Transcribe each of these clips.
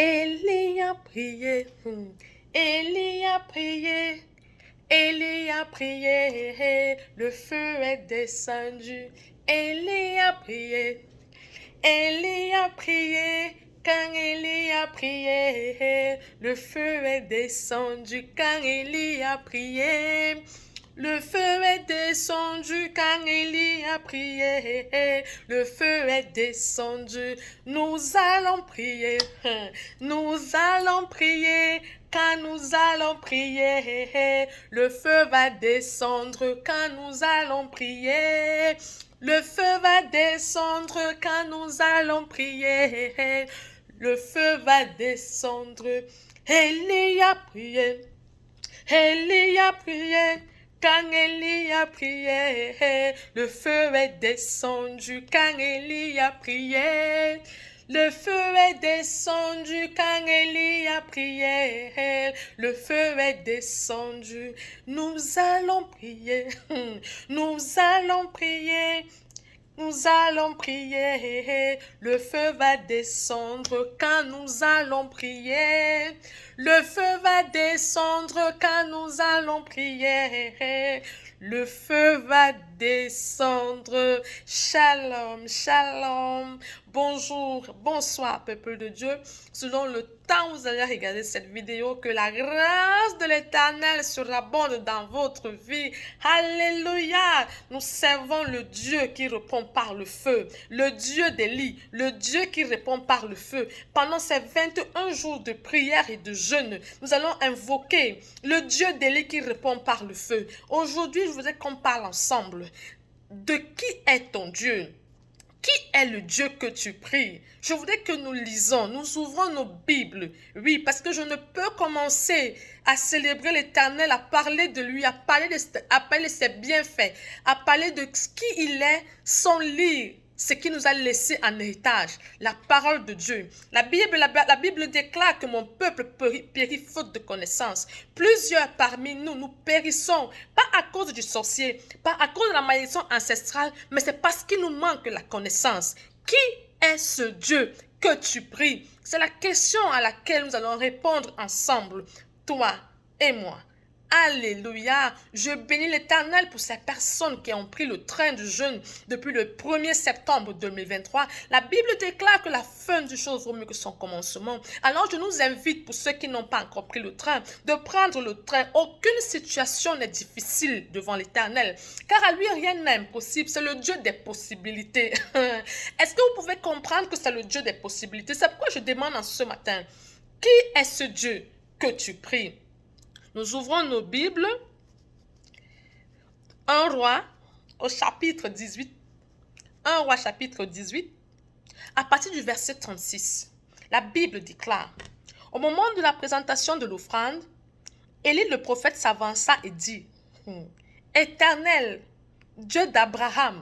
Élie a prié, Élie a prié, Élie a prié, le feu est descendu. Élie a prié, Élie a prié, quand Élie a prié, le feu est descendu. Quand Élie a prié, le feu est descendu. Quand Élie a prié, le feu est descendu. Nous allons prier, nous allons prier. Quand nous allons prier, le feu va descendre. Quand nous allons prier, le feu va descendre. Quand nous allons prier, le feu va descendre. Élie a prié, Élie a prié. Quand Élie a prié, le feu est descendu. Quand Élie a prié, le feu est descendu. Quand Élie a prié, le feu est descendu. Nous allons prier, nous allons prier. Nous allons prier, le feu va descendre quand nous allons prier. Le feu va descendre quand nous allons prier. Le feu va descendre. Shalom, shalom. Bonjour, bonsoir, peuple de Dieu. Selon le temps où vous allez regarder cette vidéo, que la grâce de l'Éternel surabonde dans votre vie. Alléluia. Nous servons le Dieu qui répond par le feu, le Dieu d'Élie, le Dieu qui répond par le feu. Pendant ces 21 jours de prière et de jeûne, nous allons invoquer le Dieu d'Élie qui répond par le feu. Aujourd'hui, je voudrais qu'on parle ensemble de qui est ton Dieu. Qui est le Dieu que tu pries? Je voudrais que nous lisons, nous ouvrons nos Bibles. Oui, parce que je ne peux commencer à célébrer l'Éternel, à parler de lui, à parler de ses bienfaits, à parler de qui il est, sans lire ce qu'il nous a laissé en héritage, la parole de Dieu. La Bible déclare que mon peuple périt faute de connaissance. Plusieurs parmi nous, nous périssons, pas à cause du sorcier, pas à cause de la malédiction ancestrale, mais c'est parce qu'il nous manque la connaissance. Qui est ce Dieu que tu pries? C'est la question à laquelle nous allons répondre ensemble, toi et moi. Alléluia. Je bénis l'Éternel pour ces personnes qui ont pris le train du jeûne depuis le 1er septembre 2023. La Bible déclare que la fin du chose vaut mieux que son commencement. Alors je nous invite, pour ceux qui n'ont pas encore pris le train, de prendre le train. Aucune situation n'est difficile devant l'Éternel, car à lui rien n'est impossible. C'est le Dieu des possibilités. Est-ce que vous pouvez comprendre que c'est le Dieu des possibilités? C'est pourquoi je demande en ce matin, qui est ce Dieu que tu pries? Nous ouvrons nos Bibles. 1 Roi au chapitre 18. 1 Roi chapitre 18. À partir du verset 36. La Bible déclare: au moment de la présentation de l'offrande, Élie le prophète s'avança et dit: Éternel, Dieu d'Abraham,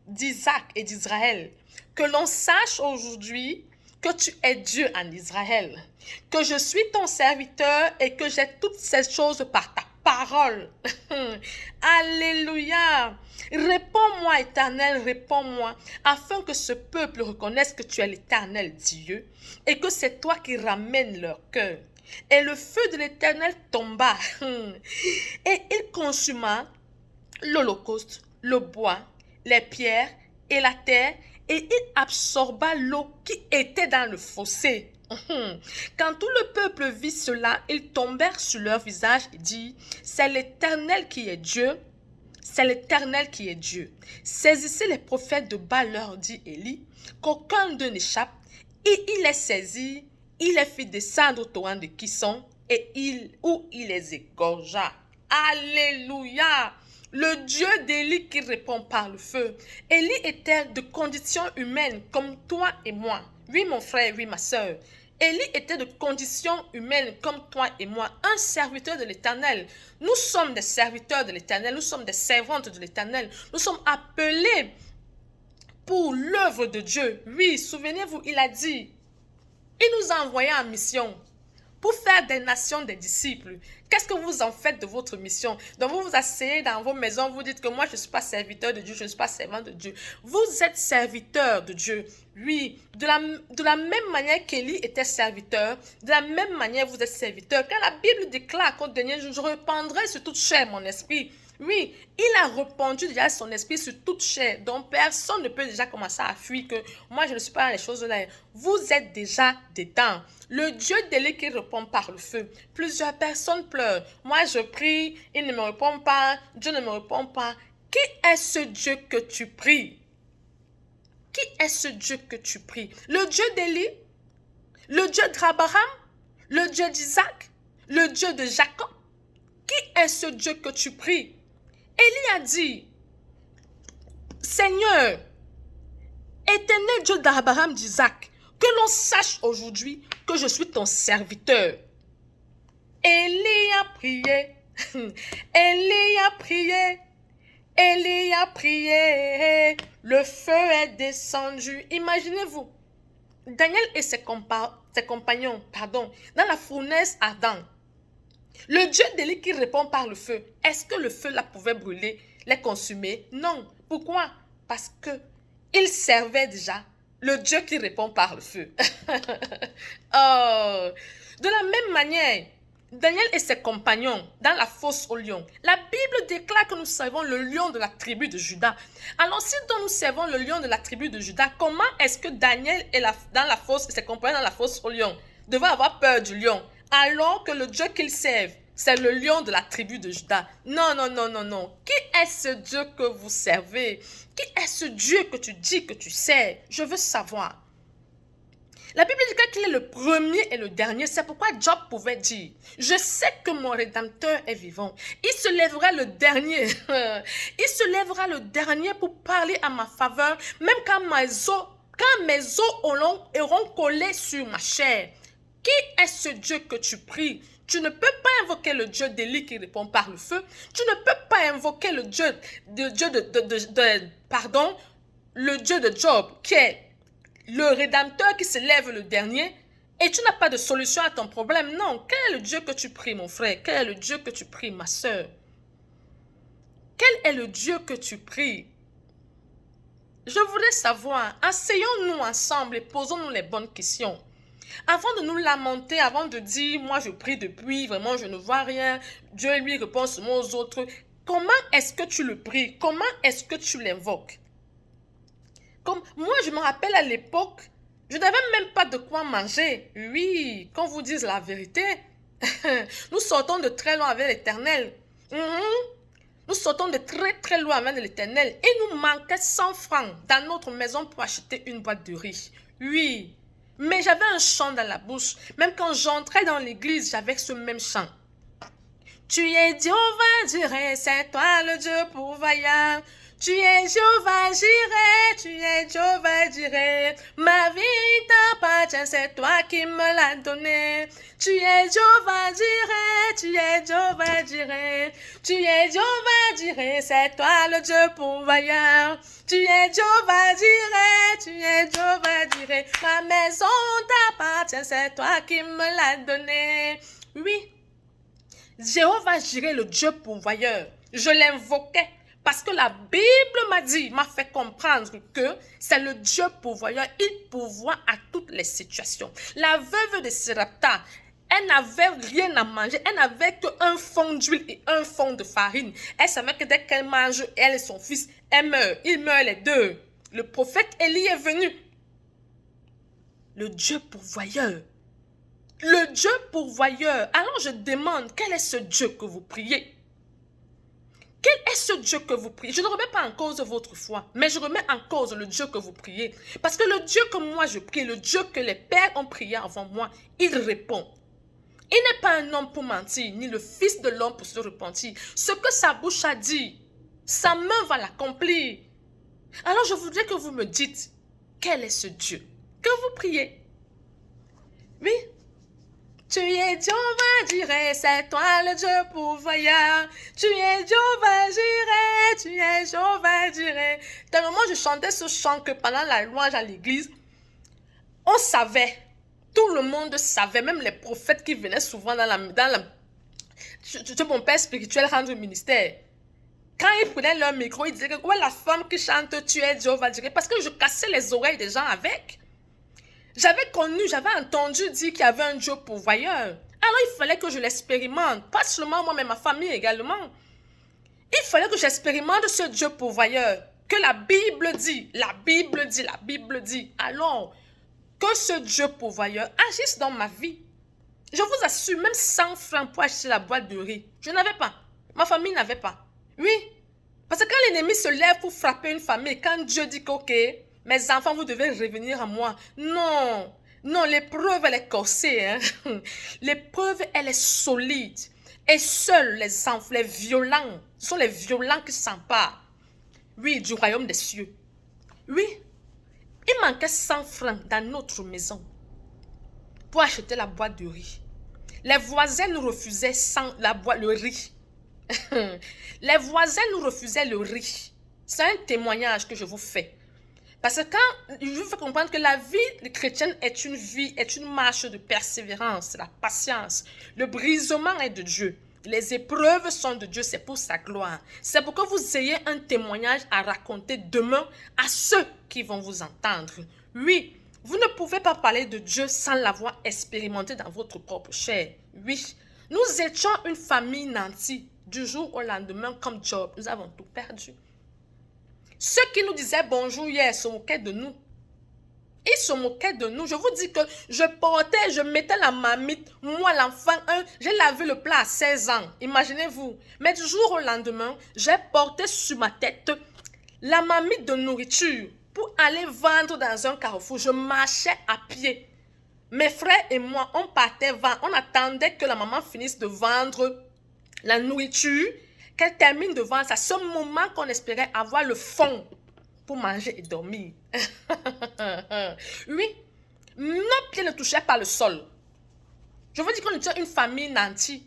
d'Isaac et d'Israël, que l'on sache aujourd'hui que tu es Dieu en Israël, que je suis ton serviteur et que j'ai toutes ces choses par ta parole. Alléluia. Réponds-moi, Éternel, réponds-moi, afin que ce peuple reconnaisse que tu es l'Éternel Dieu et que c'est toi qui ramènes leur cœur. Et le feu de l'Éternel tomba et il consuma l'holocauste, le bois, les pierres et la terre, et il absorba l'eau qui était dans le fossé. Quand tout le peuple vit cela, ils tombèrent sur leur visage et dirent: c'est l'Éternel qui est Dieu, c'est l'Éternel qui est Dieu. Saisissez les prophètes de Baal, leur dit Élie, qu'aucun d'eux n'échappe. Et il les saisit, il les fit descendre au torrent de Kison, et il les égorgea. Alléluia! Le Dieu d'Élie qui répond par le feu. Élie était de condition humaine comme toi et moi. Oui, mon frère, oui, ma soeur. Élie était de condition humaine comme toi et moi, un serviteur de l'Éternel. Nous sommes des serviteurs de l'Éternel, nous sommes des servantes de l'Éternel. Nous sommes appelés pour l'œuvre de Dieu. Oui, souvenez-vous, il a dit, il nous a envoyés en mission pour faire des nations des disciples. Qu'est-ce que vous en faites de votre mission? Donc vous vous asseyez dans vos maisons, vous dites que moi je ne suis pas serviteur de Dieu, je ne suis pas servant de Dieu. Vous êtes serviteur de Dieu. Oui, de la même manière qu'Élie était serviteur, de la même manière vous êtes serviteur. Quand la Bible déclare qu'au dernier jour, je répandrai sur toute chair mon esprit. Oui, il a répandu déjà son esprit sur toute chair. Donc personne ne peut déjà commencer à fuir que moi je ne suis pas dans les choses là. Vous êtes déjà dedans. Le Dieu d'Élie qui répond par le feu. Plusieurs personnes pleurent. Moi je prie, il ne me répond pas, Dieu ne me répond pas. Qui est ce Dieu que tu pries? Qui est ce Dieu que tu pries? Le Dieu d'Élie? Le Dieu d'Abraham? Le Dieu d'Isaac? Le Dieu de Jacob? Qui est ce Dieu que tu pries? Élie a dit, Seigneur, éternel Dieu d'Abraham, d'Isaac, que l'on sache aujourd'hui que je suis ton serviteur. Élie a prié, Élie a prié, Élie a prié, le feu est descendu. Imaginez-vous, Daniel et ses compagnons, dans la fournaise ardente. Le Dieu d'Élie qui répond par le feu, est-ce que le feu là pouvait brûler, les consumer? Non. Pourquoi? Parce que il servait déjà le Dieu qui répond par le feu. Oh. De la même manière, Daniel et ses compagnons dans la fosse au lion, la Bible déclare que nous servons le lion de la tribu de Juda. Alors si nous servons le lion de la tribu de Juda, comment est-ce que Daniel est dans la fosse et ses compagnons dans la fosse au lion devaient avoir peur du lion? Alors que le Dieu qu'ils servent, c'est le lion de la tribu de Juda. Non, non, non, non, non. Qui est ce Dieu que vous servez? Qui est ce Dieu que tu dis que tu sers? Je veux savoir. La Bible dit qu'il est le premier et le dernier. C'est pourquoi Job pouvait dire, je sais que mon Rédempteur est vivant. Il se lèvera le dernier. Il se lèvera le dernier pour parler à ma faveur, même quand mes os auront collé sur ma chair. Qui est ce Dieu que tu pries? Tu ne peux pas invoquer le Dieu d'Élie qui répond par le feu. Tu ne peux pas invoquer le Dieu le Dieu de Job, qui est le Rédempteur qui se lève le dernier, et tu n'as pas de solution à ton problème. Non. Quel est le Dieu que tu pries, mon frère? Quel est le Dieu que tu pries, ma soeur? Quel est le Dieu que tu pries? Je voudrais savoir. Asseyons-nous ensemble et posons-nous les bonnes questions. Avant de nous lamenter, avant de dire, moi je prie depuis, vraiment je ne vois rien, Dieu lui répond seulement aux autres. Comment est-ce que tu le pries? Comment est-ce que tu l'invoques? Comme moi je me rappelle à l'époque, je n'avais même pas de quoi manger. Oui, qu'on vous dise la vérité, nous sortons de très loin avec l'Éternel. Nous sortons de très très loin avec l'Éternel. Et nous manquait 100 francs dans notre maison pour acheter une boîte de riz. Oui. Mais j'avais un chant dans la bouche. Même quand j'entrais dans l'église, j'avais ce même chant. Tu es Jéhovah Jireh, c'est toi le Dieu pourvoyeur. Tu es Jéhovah Jireh, tu es Jéhovah Jireh. Ma vie t'appartient, c'est toi qui me l'as donnée. Tu es Jéhovah Jireh, tu es Jéhovah Jireh. Tu es Jéhovah Jireh, c'est toi le Dieu pourvoyeur. Tu es Jéhovah Jireh, tu es Jéhovah Jireh. Ma maison t'appartient, c'est toi qui me l'as donnée. Oui, Jéhovah Jireh, le Dieu pourvoyeur. Je l'invoquais. Parce que la Bible m'a fait comprendre que c'est le Dieu pourvoyeur. Il pourvoit à toutes les situations. La veuve de Sarepta, elle n'avait rien à manger. Elle n'avait qu'un fond d'huile et un fond de farine. Elle savait que dès qu'elle mange, elle et son fils, elle meurt. Ils meurent les deux. Le prophète Élie est venu. Le Dieu pourvoyeur. Le Dieu pourvoyeur. Alors je demande, quel est ce Dieu que vous priez? Quel est ce Dieu que vous priez? Je ne remets pas en cause votre foi, mais je remets en cause le Dieu que vous priez. Parce que le Dieu que moi je prie, le Dieu que les pères ont prié avant moi, il répond. Il n'est pas un homme pour mentir, ni le fils de l'homme pour se repentir. Ce que sa bouche a dit, sa main va l'accomplir. Alors je voudrais que vous me dites, quel est ce Dieu que vous priez? Oui. Tu es Jéhovah Jireh, c'est toi le Dieu pourvoyeur. Tu es Jéhovah Jireh, tu es Jéhovah Jireh. Tellement je chantais ce chant que pendant la louange à l'église, on savait Tout le monde savait, même les prophètes qui venaient souvent mon père spirituel rendre au ministère. Quand ils prenaient leur micro, ils disaient que ouais, la femme qui chante, tu es Jéhovah Jireh. Parce que je cassais les oreilles des gens avec. J'avais entendu dire qu'il y avait un Dieu pourvoyeur. Alors il fallait que je l'expérimente. Pas seulement moi, mais ma famille également. Il fallait que j'expérimente ce Dieu pourvoyeur. Que la Bible dit. Alors, que ce Dieu pourvoyeur agisse dans ma vie. Je vous assure, même 100 francs pour acheter la boîte de riz, je n'avais pas. Ma famille n'avait pas. Oui, parce que quand l'ennemi se lève pour frapper une famille, quand Dieu dit que, ok, mes enfants, vous devez revenir à moi. Non, l'épreuve, elle est corsée. Hein? L'épreuve, elle est solide. Et seuls les enfants, les violents, ce sont les violents qui s'emparent. Oui, du royaume des cieux. Oui, il manquait 100 francs dans notre maison pour acheter la boîte de riz. Les voisins nous refusaient le riz. Les voisins nous refusaient le riz. C'est un témoignage que je vous fais. Parce que quand je vous fais comprendre que la vie chrétienne est une marche de persévérance, la patience. Le brisement est de Dieu. Les épreuves sont de Dieu, c'est pour sa gloire. C'est pour que vous ayez un témoignage à raconter demain à ceux qui vont vous entendre. Oui, vous ne pouvez pas parler de Dieu sans l'avoir expérimenté dans votre propre chair. Oui, nous étions une famille nantie. Du jour au lendemain, comme Job, nous avons tout perdu. Ceux qui nous disaient bonjour hier se moquaient de nous. Ils se moquaient de nous. Je vous dis que je mettais la marmite. Moi, l'enfant, j'ai lavé le plat à 16 ans. Imaginez-vous. Mais du jour au lendemain, j'ai porté sur ma tête la marmite de nourriture pour aller vendre dans un carrefour. Je marchais à pied. Mes frères et moi, on partait vendre. On attendait que la maman finisse de vendre la nourriture, qu'elle termine de vendre. C'est à ce moment qu'on espérait avoir le fond pour manger et dormir. Oui, nos pieds ne touchaient pas le sol. Je veux dire qu'on était une famille nantie.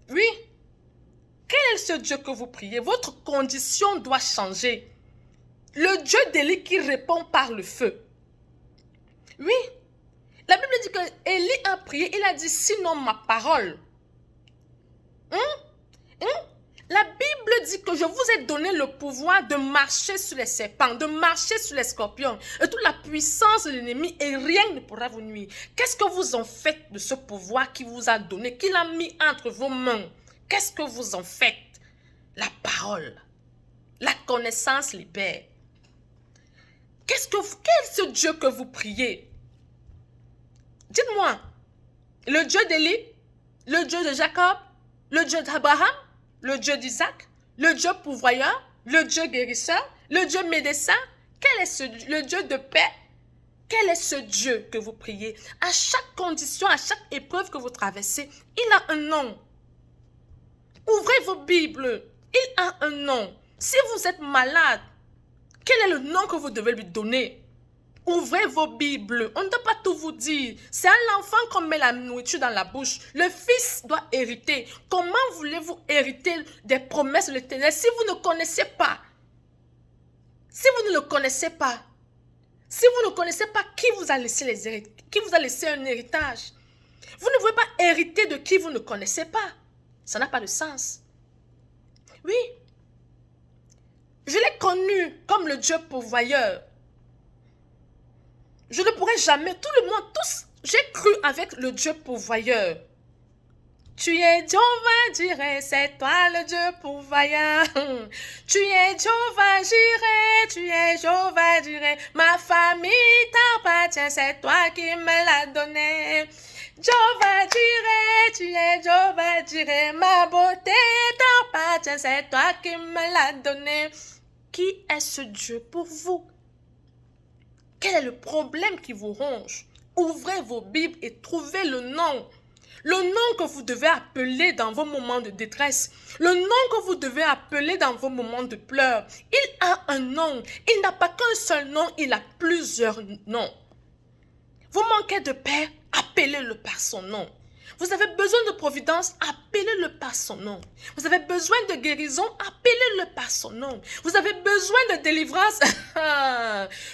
Oui. Quel est ce Dieu que vous priez? Votre condition doit changer. Le Dieu d'Élie qui répond par le feu. Oui. La Bible dit que Élie a prié, il a dit sinon ma parole. La Bible dit que je vous ai donné le pouvoir de marcher sur les serpents, de marcher sur les scorpions et toute la puissance de l'ennemi et rien ne pourra vous nuire. Qu'est-ce que vous en faites de ce pouvoir qu'il vous a donné, qu'il a mis entre vos mains? Qu'est-ce que vous en faites? La parole, la connaissance libère. Quel est ce Dieu que vous priez? Dites-moi, le Dieu d'Élie, le Dieu de Jacob, le Dieu d'Abraham, le Dieu d'Isaac, le Dieu pourvoyeur, le Dieu guérisseur, le Dieu médecin, le Dieu de paix? Quel est ce Dieu que vous priez? À chaque condition, à chaque épreuve que vous traversez, il a un nom. Ouvrez vos Bibles, il a un nom. Si vous êtes malade, quel est le nom que vous devez lui donner? Ouvrez vos Bibles. On ne doit pas tout vous dire. C'est à l'enfant qu'on met la nourriture dans la bouche. Le fils doit hériter. Comment voulez-vous hériter des promesses de l'Éternel si vous ne connaissez pas? Si vous ne le connaissez pas. Si vous ne connaissez pas qui vous a laissé un héritage. Vous ne pouvez pas hériter de qui vous ne connaissez pas. Ça n'a pas de sens. Oui. Je l'ai connu comme le Dieu pourvoyeur. Je ne pourrai jamais, tout le monde, tous, j'ai cru avec le Dieu pourvoyeur. Tu es Jéhovah Jireh, c'est toi le Dieu pourvoyeur. Tu es Jéhovah Jireh, tu es Jéhovah Jireh. Ma famille t'appartient, c'est toi qui me l'as donné. Jéhovah Jireh, tu es Jéhovah Jireh. Ma beauté t'appartient, c'est toi qui me l'as donné. Qui est ce Dieu pour vous? Quel est le problème qui vous ronge? Ouvrez vos Bibles et trouvez le nom. Le nom que vous devez appeler dans vos moments de détresse. Le nom que vous devez appeler dans vos moments de pleurs. Il a un nom. Il n'a pas qu'un seul nom, il a plusieurs noms. Vous manquez de paix, appelez-le par son nom. Vous avez besoin de providence, appelez-le par son nom. Vous avez besoin de guérison, appelez-le par son nom. Vous avez besoin de délivrance,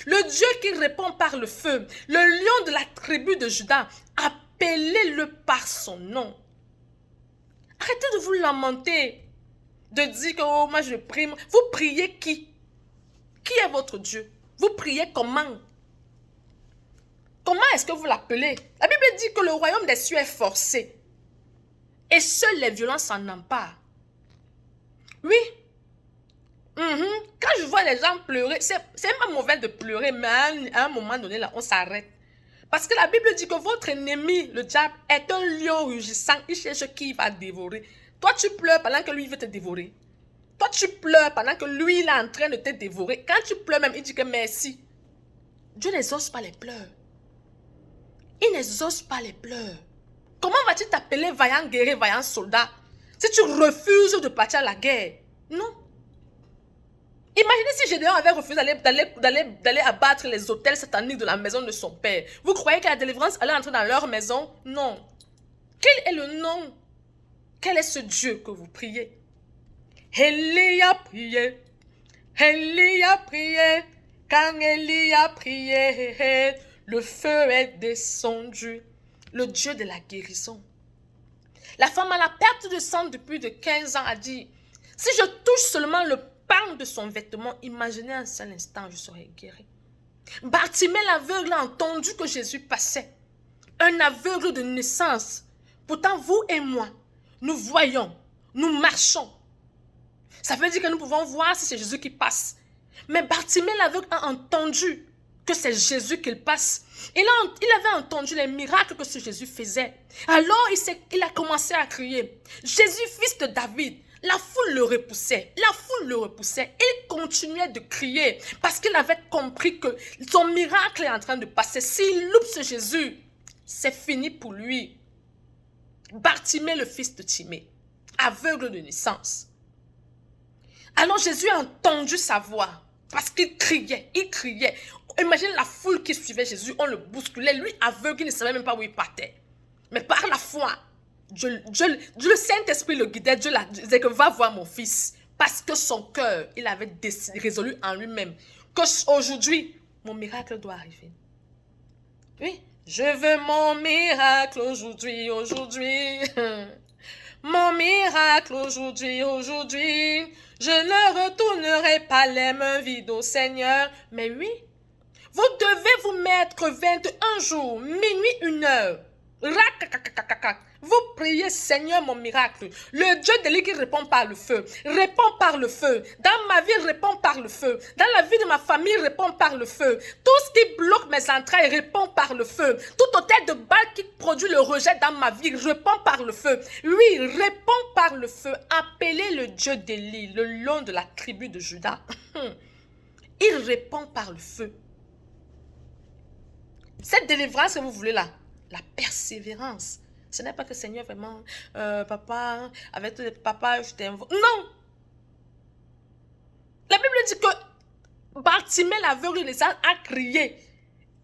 le Dieu qui répond par le feu, le lion de la tribu de Juda, appelez-le par son nom. Arrêtez de vous lamenter, de dire que oh, moi je prie. Vous priez qui? Qui est votre Dieu? Vous priez comment? Comment est-ce que vous l'appelez? La Bible dit que le royaume des cieux est forcé. Et seuls les violents s'en emparent. Oui. Quand je vois les gens pleurer, c'est pas mauvais de pleurer, mais à un moment donné, là, on s'arrête. Parce que la Bible dit que votre ennemi, le diable, est un lion rugissant. Il cherche qui va dévorer. Toi, tu pleures pendant que lui veut te dévorer. Toi, tu pleures pendant que lui, il est en train de te dévorer. Quand tu pleures même, il dit que merci. Dieu n'exauce pas les pleurs. Il n'exauce pas les pleurs. Comment vas-tu t'appeler vaillant guerrier, vaillant soldat, si tu refuses de partir à la guerre? Non. Imaginez si Gédéon avait refusé d'aller abattre les autels sataniques de la maison de son père. Vous croyez que la délivrance allait entrer dans leur maison? Non. Quel est le nom? Quel est ce Dieu que vous priez? Élie a prié. Élie a prié. Quand Élie a prié, le feu est descendu. Le Dieu de la guérison. La femme à la perte de sang depuis de 15 ans a dit, si je touche seulement le pan de son vêtement, imaginez un seul instant, je serai guéri. Bartimée l'aveugle a entendu que Jésus passait. Un aveugle de naissance. Pourtant, vous et moi, nous voyons, nous marchons. Ça veut dire que nous pouvons voir si c'est Jésus qui passe. Mais Bartimée l'aveugle a entendu que c'est Jésus qu'il passe. Il avait entendu les miracles que ce Jésus faisait. Alors il a commencé à crier, Jésus, fils de David. La foule le repoussait. La foule le repoussait. Il continuait de crier parce qu'il avait compris que son miracle est en train de passer. S'il loupe ce Jésus, c'est fini pour lui. Bartimée, le fils de Timée, aveugle de naissance. Alors Jésus a entendu sa voix parce qu'il criait, il criait. Imagine la foule qui suivait Jésus, on le bousculait. Lui, aveugle, il ne savait même pas où il partait. Mais par la foi, le Saint-Esprit le guidait. Dieu l'a disait que va voir mon fils. Parce que son cœur, il avait résolu en lui-même qu'aujourd'hui, mon miracle doit arriver. Oui, je veux mon miracle aujourd'hui, aujourd'hui. Mon miracle aujourd'hui, aujourd'hui. Je ne retournerai pas les mains vides au Seigneur. Mais oui, vous devez vous mettre 21 jours, minuit, 1 heure. Vous priez, Seigneur, mon miracle. Le Dieu de l'île qui répond par le feu. Répond par le feu. Dans ma vie, répond par le feu. Dans la vie de ma famille, répond par le feu. Tout ce qui bloque mes entrailles, répond par le feu. Tout hôtel de balle qui produit le rejet dans ma vie, répond par le feu. Oui, répond par le feu. Appelez le Dieu d'Élie, le lion de la tribu de Juda. Il répond par le feu. Cette délivrance que vous voulez là, la persévérance. Ce n'est pas que Seigneur vraiment, papa, avec tous les papas, je t'invoque. Non! La Bible dit que Bartimée l'aveugle a crié.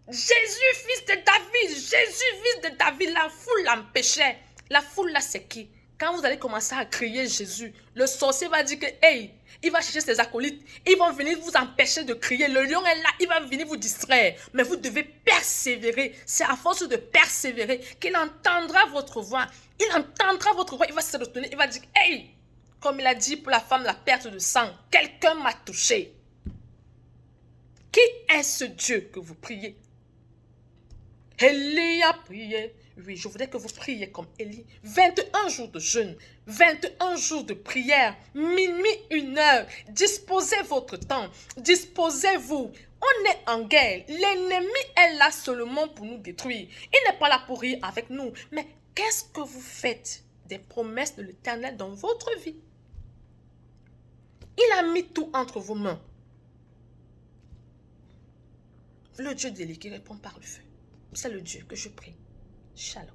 Jésus, fils de David, Jésus, fils de David, la foule l'empêchait. La foule là, c'est qui? Quand vous allez commencer à crier Jésus, le sorcier va dire que, hey, il va chercher ses acolytes, ils vont venir vous empêcher de crier. Le lion est là, il va venir vous distraire. Mais vous devez persévérer. C'est à force de persévérer qu'il entendra votre voix. Il entendra votre voix, il va se retourner, il va dire, hey, comme il a dit pour la femme, la perte de sang, quelqu'un m'a touché. Qui est ce Dieu que vous priez? Élie a prié. Oui, je voudrais que vous priez comme Élie. 21 jours de jeûne, 21 jours de prière, minuit, 1 heure. Disposez votre temps, disposez-vous. On est en guerre. L'ennemi est là seulement pour nous détruire. Il n'est pas là pour rire avec nous. Mais qu'est-ce que vous faites des promesses de l'Éternel dans votre vie? Il a mis tout entre vos mains. Le Dieu d'Élie qui répond par le feu. C'est le Dieu que je prie. Shalom.